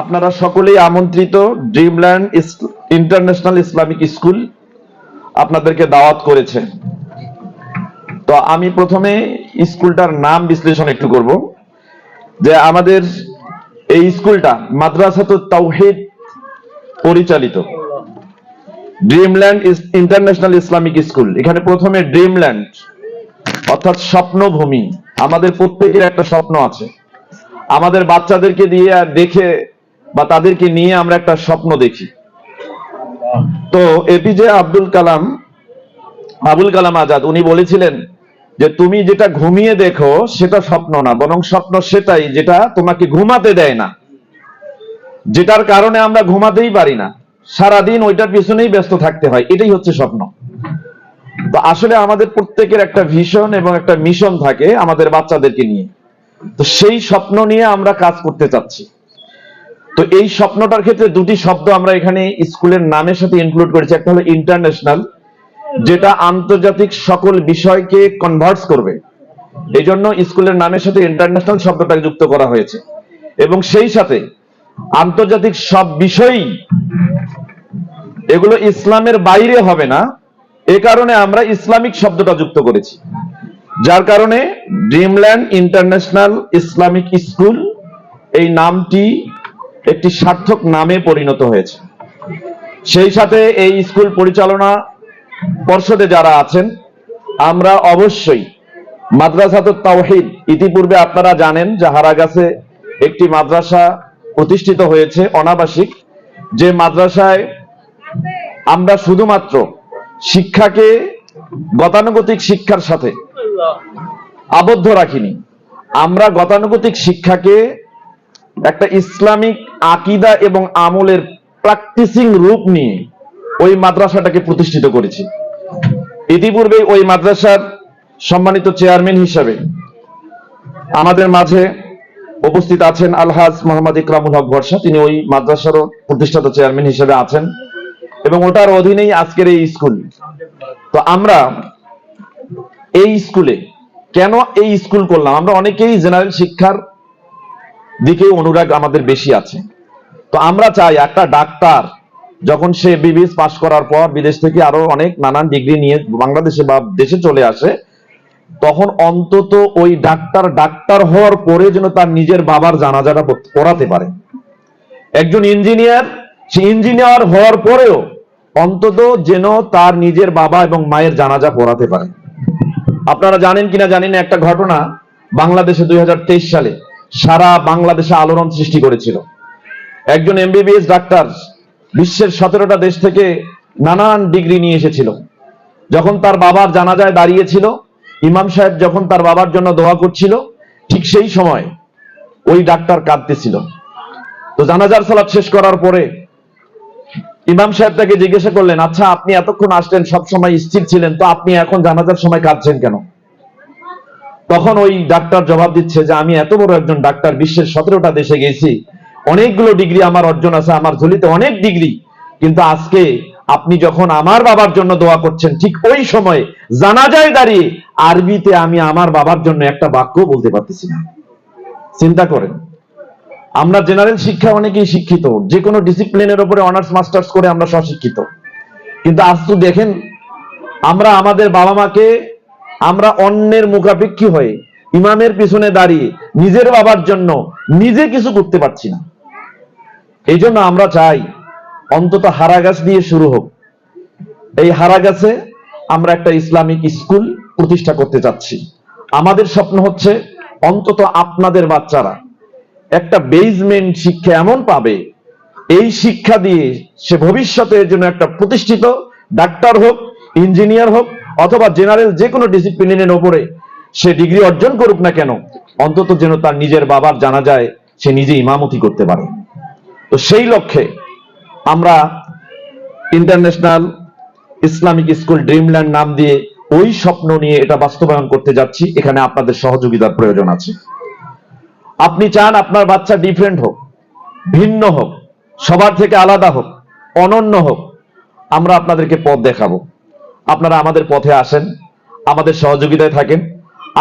আপনারা সকলেই আমন্ত্রিত ড্রিমল্যান্ড ইন্টারন্যাশনাল ইসলামিক স্কুল আপনাদেরকে দাওয়াত করেছে। তো আমি প্রথমে স্কুলটার নাম বিশ্লেষণ একটু করব, যে আমাদের এই স্কুলটা মাদ্রাসাতুত তাওহীদ পরিচালিত ড্রিমল্যান্ড ইন্টারন্যাশনাল ইসলামিক স্কুল। এখানে প্রথমে ড্রিমল্যান্ড অর্থাৎ স্বপ্নভূমি। আমাদের প্রত্যেকের একটা স্বপ্ন আছে, আমাদের বাচ্চাদেরকে দিয়ে দেখে বা তাদেরকে নিয়ে আমরা একটা স্বপ্ন দেখি। তো এপিজে আবুল কালাম আজাদ উনি বলেছিলেন যে তুমি যেটা ঘুমিয়ে দেখো সেটা স্বপ্ন না, বরং স্বপ্ন সেটাই যেটা তোমাকে ঘুমাতে দেয় না, যেটার কারণে আমরা ঘুমাতেই পারি না, সারাদিন ওইটার পিছনেই ব্যস্ত থাকতে হয়, এটাই হচ্ছে স্বপ্ন। তো আসলে আমাদের প্রত্যেকের একটা ভিশন এবং একটা মিশন থাকে আমাদের বাচ্চাদেরকে নিয়ে। তো সেই স্বপ্ন নিয়ে আমরা কাজ করতে চাচ্ছি। তো এই স্বপ্নটার ক্ষেত্রে দুটি শব্দ আমরা এখানে স্কুলের নামের সাথে ইনক্লুড করেছি। একটা হলো ইন্টারন্যাশনাল, যেটা আন্তর্জাতিক সকল বিষয়কে কনভার্স করবে, এই জন্য স্কুলের নামের সাথে ইন্টারন্যাশনাল শব্দটা যুক্ত করা হয়েছে। এবং সেই সাথে আন্তর্জাতিক সব বিষয়ই, এগুলো ইসলামের বাইরে হবে না, এ কারণে আমরা ইসলামিক শব্দটা যুক্ত করেছি, যার কারণে ড্রিমল্যান্ড ইন্টারন্যাশনাল ইসলামিক স্কুল এই নামটি একটি সার্থক নামে পরিণত হয়েছে। সেই সাথে এই স্কুল পরিচালনা পর্ষদে যারা আছেন, আমরা অবশ্যই মাদ্রাসাতুত তাওহীদ, ইতিপূর্বে আপনারা জানেন যে হারাগাছে একটি মাদ্রাসা প্রতিষ্ঠিত হয়েছে অনাবাসিক, যে মাদ্রাসায় আমরা শুধুমাত্র শিক্ষাকে গতানুগতিক শিক্ষার সাথে আবদ্ধ রাখিনি, আমরা গতানুগতিক শিক্ষাকে একটা ইসলামিক আকীদা এবং আমলের প্র্যাকটিসিং রূপ নিয়ে ওই মাদ্রাসাটাকে প্রতিষ্ঠিত করেছি। ইতিপূর্বে ওই মাদ্রাসার সম্মানিত চেয়ারম্যান হিসেবে আমাদের মাঝে উপস্থিত আছেন আলহাজ মোহাম্মদ ইকরামুল হক বর্ষা, তিনি ওই মাদ্রাসারও প্রতিষ্ঠাতা চেয়ারম্যান হিসেবে আছেন এবং ওটার অধীনেই আজকের এই স্কুল। তো আমরা এই স্কুলে কেন এই স্কুল করলাম, আমরা অনেকেই জেনারেল শিক্ষার দিকে অনুরাগ আমাদের বেশি আছে। তো আমরা চাই একটা ডাক্তার যখন সে বিবিএস পাশ করার পর বিদেশ থেকে আরো অনেক নানান ডিগ্রি নিয়ে বাংলাদেশে বা দেশে চলে আসে, তখন অন্তত ওই ডাক্তার হওয়ার পরে যেন তার নিজের বাবার জানাজাটা পড়াতে পারে। একজন ইঞ্জিনিয়ার, সে ইঞ্জিনিয়ার হওয়ার পরেও অন্তত যেন তার নিজের বাবা এবং মায়ের জানাজা পড়াতে পারে। আপনারা জানেন কিনা জানেন, একটা ঘটনা বাংলাদেশে 2023 সালে সারা বাংলাদেশে আলোড়ন সৃষ্টি করেছিল। একজন এমবিবিএস ডাক্তার বিশ্বের 17টা দেশ থেকে নানান ডিগ্রি নিয়ে এসেছিল। যখন তার বাবার জানাজায় দাঁড়িয়েছিল, ইমাম সাহেব যখন তার বাবার জন্য দোয়া করছিল, ঠিক সেই সময় ওই ডাক্তার কাঁদতেছিল। তো জানাজার সালাত শেষ করার পরে ইমাম সাহেব তাকে জিজ্ঞাসা করলেন, আচ্ছা আপনি এতক্ষণ আসলেন, সবসময় স্থির ছিলেন, তো আপনি এখন জানাজার সময় কাঁদছেন কেন? তখন ওই ডাক্তার জবাব দিচ্ছে যে আমি এত বড় একজন ডাক্তার, বিশ্বের 17টা দেশে গেছি, অনেকগুলো ডিগ্রি আমার অর্জন আছে, আমার ঝুলিতে অনেক ডিগ্রি, কিন্তু আজকে আপনি যখন আমার বাবার জন্য দোয়া করছেন, ঠিক ওই সময় জানাজায় দাঁড়িয়ে আরবিতে আমি আমার বাবার জন্য একটা বাক্য বলতে পারতেছি না। চিন্তা করেন, আমরা জেনারেল শিক্ষা অনেকেই শিক্ষিত, যে কোনো ডিসিপ্লিনের উপরে অনার্স মাস্টার্স করে আমরা স্বশিক্ষিত, কিন্তু আজ তো দেখেন আমরা আমাদের বাবা মাকে আমরা অন্যের মুখাপেক্ষী হয়ে ইমামের পিছনে দাঁড়িয়ে নিজের বাবার জন্য নিজে কিছু করতে পারছি না। এই জন্য আমরা চাই অন্তত হারাগাছ দিয়ে শুরু হোক। এই হারাগাছে আমরা একটা ইসলামিক স্কুল প্রতিষ্ঠা করতে চাচ্ছি। আমাদের স্বপ্ন হচ্ছে অন্তত আপনাদের বাচ্চারা একটা বেসমেন্ট শিক্ষা এমন পাবে, এই শিক্ষা দিয়ে সে ভবিষ্যতের জন্য একটা প্রতিষ্ঠিত ডাক্তার হোক, ইঞ্জিনিয়ার হোক, অথবা জেনারেল যে কোনো ডিসিপ্লিনের উপরে সে ডিগ্রি অর্জন করুক না কেন, অন্তত যেন তার নিজের বাবার জানাজায় সে নিজে ইমামতি করতে পারে। তো সেই লক্ষ্যে আমরা ইন্টারন্যাশনাল ইসলামিক স্কুল ড্রিমল্যান্ড নাম দিয়ে ওই স্বপ্ন নিয়ে এটা বাস্তবায়ন করতে যাচ্ছি। এখানে আপনাদের সহযোগিতার প্রয়োজন আছে। আপনি চান আপনার বাচ্চা ডিফারেন্ট হোক, ভিন্ন হোক, সবার থেকে আলাদা হোক, অনন্য হোক, আমরা আপনাদেরকে পথ দেখাবো। আপনারা আমাদের পথে আসেন, আমাদের সহযোগিতায় থাকেন।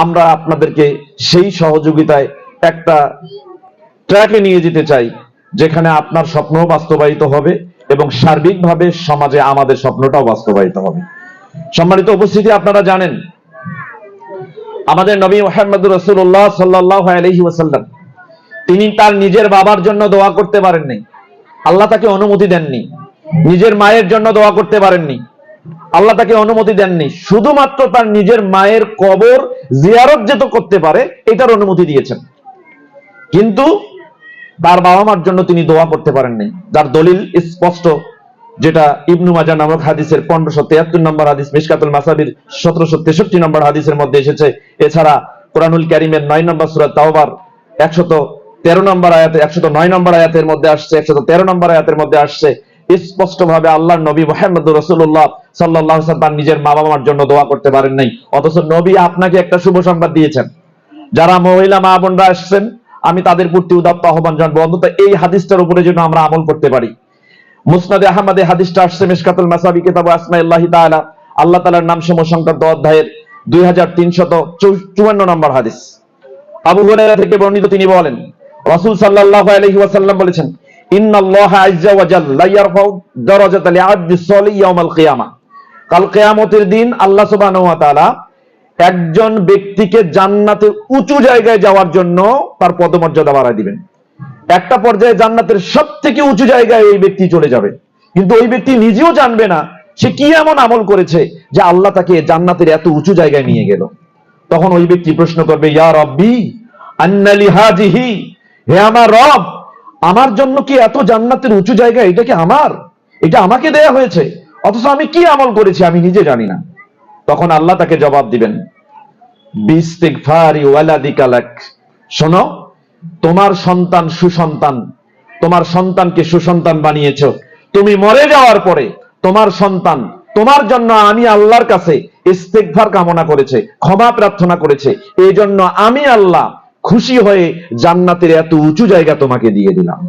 আমরা আপনাদেরকে সেই সহযোগিতায় একটা ট্র্যাকে নিয়ে যেতে চাই, যেখানে আপনার স্বপ্ন বাস্তবায়িত হবে এবং সার্বিকভাবে সমাজে আমাদের স্বপ্নটাও বাস্তবায়িত হবে। সম্মানিত উপস্থিতি, আপনারা জানেন আমাদের নবী মুহাম্মদ রাসূলুল্লাহ সাল্লাল্লাহু আলাইহি ওয়াসাল্লাম তিনি তার নিজের বাবার জন্য দোয়া করতে পারেননি, আল্লাহ তাকে অনুমতি দেননি। নিজের মায়ের জন্য দোয়া করতে পারেননি, আল্লাহ তাকে অনুমতি দেননি। শুধুমাত্র তার নিজের মায়ের কবর জিয়ারত যেত করতে পারে এটার অনুমতি দিয়েছেন, কিন্তু তার বাবা মার জন্য তিনি দোয়া করতে পারেননি। যার দলিল স্পষ্ট, যেটা ইবনু মাজাহ নামক হাদিসের 1573 নম্বর হাদিস, মিশকাতুল মাসাবির 1763 নম্বর হাদিসের মধ্যে এসেছে। এছাড়া কোরআনুল কারীমের 9 নম্বর সূরা তাওবার 113 নম্বর আয়াতে, 109 নম্বর আয়াতের মধ্যে আসছে, 113 নম্বর আয়াতের মধ্যে আসছে স্পষ্ট ভাবে আল্লাহর নবী মুহাম্মদ রাসূলুল্লাহ সাল্লাল্লাহু আলাইহি ওয়াসাল্লাম নিজের মা বাবার জন্য দোয়া করতে পারেন নাই। অথচ নবী আপনাকে একটা শুভ সংবাদ দিয়েছেন। যারা মহিলা মা বোনরা আসছেন, আমি তাদের প্রতি উদাত্ত আহ্বান জানাবো, অন্তত এই হাদিসটার উপরে যেন আমরা আমল করতে পারি। মুসনাদে আহমদে হাদিসটা আসছে, মিশকাতুল মাসাবি কিতাব আসমাইল্লাহি তাআলা, আল্লাহ তাআলার নাম সমূহ সংক্রান্ত অধ্যায়ের 2354 নম্বর হাদিস। আবু হুরায়রা থেকে বর্ণিত, তিনি বলেন রাসূল সাল্লাল্লাহু আলাইহি ওয়াসাল্লাম বলেছেন, ইন্নাল্লাহা আযজা ওয়া জাল্লা লা ইয়ারফাউ দারাজাতা লিআবদিস সালিহ ইয়াউমাল কিয়ামা। কাল কিয়ামতের দিন আল্লাহ সুবহানাহু ওয়া তাআলা একজন ব্যক্তিকে জান্নাতে উঁচু জায়গায় যাওয়ার জন্য তার পদমর্যাদা বাড়ায় দিবেন। একটা পর্যায়ে জান্নাতের সবথেকে উঁচু জায়গায় ওই ব্যক্তি চলে যাবে, কিন্তু ওই ব্যক্তি নিজেও জানবে না সে কি এমন আমল করেছে যে আল্লাহ তাকে জান্নাতের এত উঁচু জায়গায় নিয়ে গেল। তখন ওই ব্যক্তি প্রশ্ন করবে, ইয়া রব্বি আন্না লি হাযিহি, হে আমার রব, আমার জন্য কি এত জান্নাতের উঁচু জায়গা? এটা কি আমার? এটা আমাকে দেয়া হয়েছে, অথচ আমি কি আমল করেছি আমি নিজে জানি না। তখন আল্লাহ তাকে জবাব দিবেন, বিইস্তিগফারি ওয়ালাদিকা লাক, শোনো, তোমার সন্তান সুসন্তান, তোমার সন্তানকে সুসন্তান বানিয়েছো। তুমি মরে যাওয়ার পরে তোমার সন্তান তোমার জন্য আমি আল্লাহর কাছে ইস্তিগফার কামনা করেছে, ক্ষমা প্রার্থনা করেছে, এই জন্য আমি আল্লাহ খুশি হয়ে জান্নাতের এত উঁচু জায়গা তোমাকে দিয়ে দিলাম।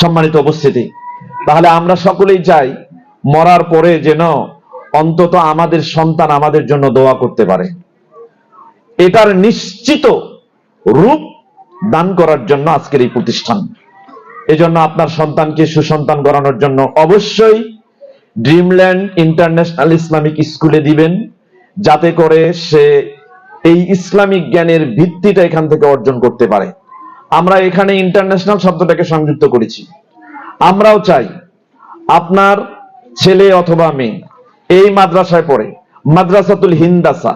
সম্মানিত উপস্থিতি, তাহলে আমরা সকলেই চাই মরার পরে যেন অন্তত আমাদের সন্তান আমাদের জন্য দোয়া করতে পারে। এটার নিশ্চিত রূপ দান করার জন্য আজকের এই প্রতিষ্ঠান। এজন্য আপনার সন্তানকে সুসন্তান করানোর জন্য অবশ্যই ড্রিমল্যান্ড ইন্টারন্যাশনাল ইসলামিক স্কুলে দিবেন, যাতে করে সে এই ইসলামিক জ্ঞানের ভিত্তিটা এখান থেকে অর্জন করতে পারে। আমরা এখানে ইন্টারন্যাশনাল শব্দটাকে সংযুক্ত করেছি। আমরাও চাই আপনার ছেলে অথবা মেয়ে এই মাদ্রাসায় পড়ে মাদ্রাসাতুল হিন্দাসা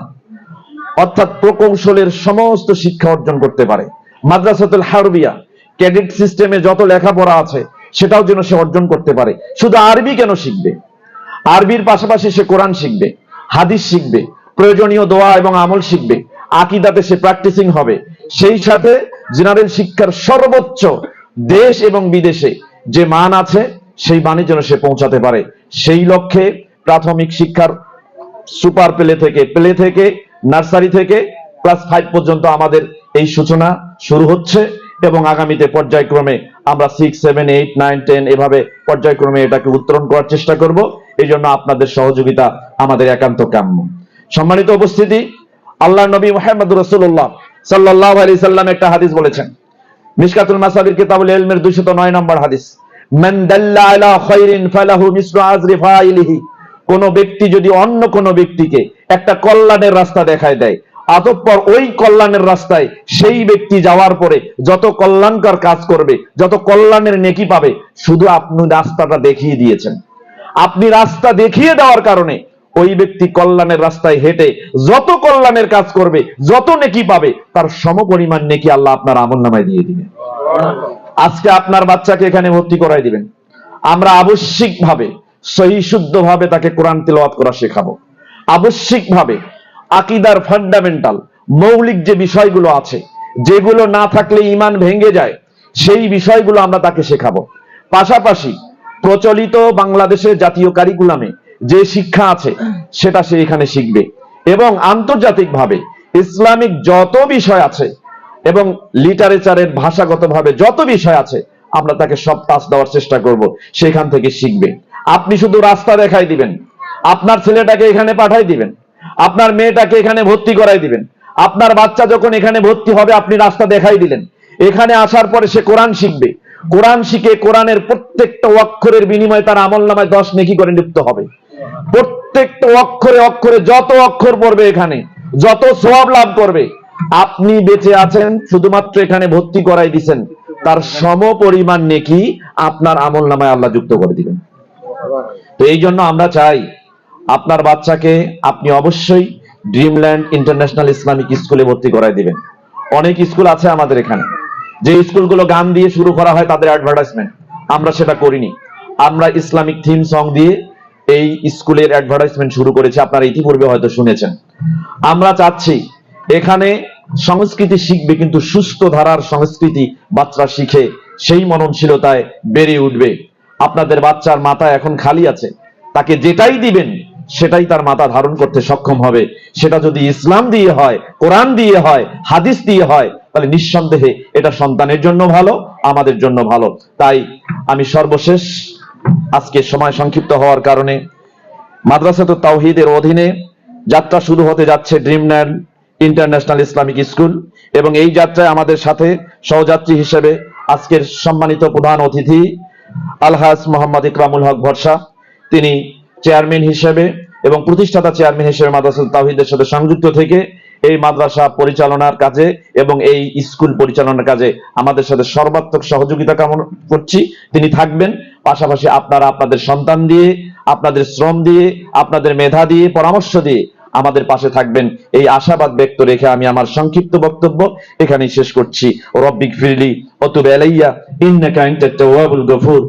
অর্থাৎ প্রকৌশলের সমস্ত শিক্ষা অর্জন করতে পারে। মাদ্রাসাতুল হারবিয়া ক্যাডেট সিস্টেমে যত লেখাপড়া আছে সেটাও যেন সে অর্জন করতে পারে। শুধু আরবি কেন শিখবে, আরবির পাশাপাশি সে কোরআন শিখবে, হাদিস শিখবে, প্রয়োজনীয় দোয়া এবং আমল শিখবে, আকীদাতে সে প্র্যাকটিসিং হবে। সেই সাথে জেনারেল শিক্ষার সর্বোচ্চ দেশ এবং বিদেশে যে মান আছে সেই মানে যেন সে পৌঁছাতে পারে। সেই লক্ষ্যে প্রাথমিক শিক্ষার সুপার প্লে থেকে নার্সারি থেকে ক্লাস 5 পর্যন্ত আমাদের এই সূচনা শুরু হচ্ছে এবং আগামীতে পর্যায়ক্রমে আমরা 6, 7, 8, 9, 10 এভাবে পর্যায়ক্রমে এটাকে উত্তরণ করার চেষ্টা করব। এই জন্য আপনাদের সহযোগিতা আমাদের একান্ত কাম্য। সম্মানিত উপস্থিতি, আল্লাহর নবী মুহাম্মদ রাসূলুল্লাহ সাল্লাল্লাহু আলাইহি সাল্লাম একটা হাদিস বলেছেন, মিশকাতুল মাসাবির কিতাবুল ইলমের 209 নম্বর হাদিস, মান দাল্লা আলা খায়রিন ফালাহু মিসলু আজরি ফাইলিহি। কোন ব্যক্তি যদি অন্য কোন ব্যক্তিকে একটা কল্যাণের রাস্তা দেখায় দেয়, অতঃপর ওই কল্যাণের রাস্তায় সেই ব্যক্তি যাওয়ার পরে যত কল্যাণকর কাজ করবে, যত কল্যাণের নেকি পাবে, শুধু আপনি রাস্তাটা দেখিয়ে দিয়েছেন। আপনি রাস্তা দেখিয়ে দেওয়ার কারণে ওই ব্যক্তি কল্যাণের রাস্তায় হেঁটে যত কল্যাণের কাজ করবে, যত নেকি পাবে, তার সমপরিমাণ নেকি আল্লাহ আপনার আমলনামায় দিয়ে দিবেন। আজকে আপনার বাচ্চাকে এখানে ভর্তি করাই দিবেন, আমরা আবশ্যিকভাবে সহি শুদ্ধভাবে তাকে কোরআন তিলাওয়াত করা শেখাবো। আবশ্যিকভাবে আকীদার ফান্ডামেন্টাল মৌলিক যে বিষয়গুলো আছে, যেগুলো না থাকলে ঈমান ভেঙে যায়, সেই বিষয়গুলো আমরা তাকে শেখাবো। পাশাপাশি প্রচলিত বাংলাদেশের জাতীয় কারিকুলামে যে শিক্ষা আছে সেটা সে এখানে শিখবে এবং আন্তর্জাতিকভাবে ইসলামিক যত বিষয় আছে এবং লিটারেচারের ভাষাগতভাবে যত বিষয় আছে আমরা তাকে সব টাচ দেওয়ার চেষ্টা করব, সেখান থেকে শিখবে। আপনি শুধু রাস্তা দেখাই দিবেন, আপনার ছেলেটাকে এখানে পাঠাই দিবেন, আপনার মেয়েটাকে এখানে ভর্তি করাই দিবেন, আপনার বাচ্চা যখন এখানে ভর্তি হবে আপনি রাস্তা দেখাই দিলেন, এখানে আসার পরে সে কোরআন শিখবে, কোরআন শিখে কোরআনের প্রত্যেকটা অক্ষরের বিনিময়ে তার আমলনামায় 10 নেকি করে লিপ্ত হবে। প্রত্যেকটা অক্ষরে অক্ষরে যত অক্ষর পড়বে, এখানে যত সওয়াব লাভ করবে, আপনি বেঁচে আছেন শুধুমাত্র এখানে ভর্তি করাই দিবেন, তার সম পরিমাণ নেকি আপনার আমলনামায় আল্লাহ যুক্ত করে দিবেন। তো এই জন্য আমরা চাই আপনার বাচ্চাকে আপনি অবশ্যই ড্রিমল্যান্ড ইন্টারন্যাশনাল ইসলামিক স্কুলে ভর্তি করাই দিবেন। অনেক স্কুল আছে আমাদের এখানে, যে স্কুলগুলো গান দিয়ে শুরু করা হয় তাদের অ্যাডভার্টাইজমেন্ট, আমরা সেটা করিনি। আমরা ইসলামিক থিম সং দিয়ে এই স্কুলের অ্যাডভার্টাইজমেন্ট শুরু করেছি, আপনারা ইতিপূর্বে হয়তো শুনেছেন। আমরা চাচ্ছি এখানে সংস্কৃতি শিখবে, কিন্তু সুস্থ ধারার সংস্কৃতি বাচ্চা শিখে সেই মননশীলতায় বেড়ে উঠবে। আপনাদের বাচ্চার মাথা এখন খালি আছে, তাকে যেটাই দিবেন সেটাই তার মাথা ধারণ করতে সক্ষম হবে। সেটা যদি ইসলাম দিয়ে হয়, কোরআন দিয়ে হয়, হাদিস দিয়ে হয়, তাহলে নিঃসন্দেহে এটা সন্তানের জন্য ভালো, আমাদের জন্য ভালো। তাই আমি সর্বশেষ, আজকে সময় সংক্ষিপ্ত হওয়ার কারণে, মাদ্রাসাতুত তাওহীদের অধীনে যাত্রা শুরু হতে যাচ্ছে ড্রিমল্যান্ড ইন্টারন্যাশনাল ইসলামিক স্কুল, এবং এই যাত্রায় আমাদের সাথে সহযাত্রী হিসেবে আজকের সম্মানিত প্রধান অতিথি আলহাজ মোহাম্মদ ইকরামুল হক ভরসা, তিনি চেয়ারম্যান হিসেবে এবং প্রতিষ্ঠাতা চেয়ারম্যান হিসেবে মাদ্রাসাতুত তাওহীদের সাথে সংযুক্ত থেকে এই মাদ্রাসা পরিচালনার কাজে এবং এই স্কুল পরিচালনার কাজে আমাদের সাথে সর্বাত্মক সহযোগিতা কামনা করছি। তিনি থাকবেন, পাশাপাশি আপনারা আপনাদের সন্তান দিয়ে, আপনাদের শ্রম দিয়ে, আপনাদের মেধা দিয়ে, পরামর্শ দিয়ে আমাদের পাশে থাকবেন, এই আশাবাদ ব্যক্ত রেখে আমি আমার সংক্ষিপ্ত বক্তব্য এখানেই শেষ করছি। রব্বিক ফিরলি ওয়া তুব আলাইয়া ইন্নাকা আনতাত তাওয়াবুল গফুর।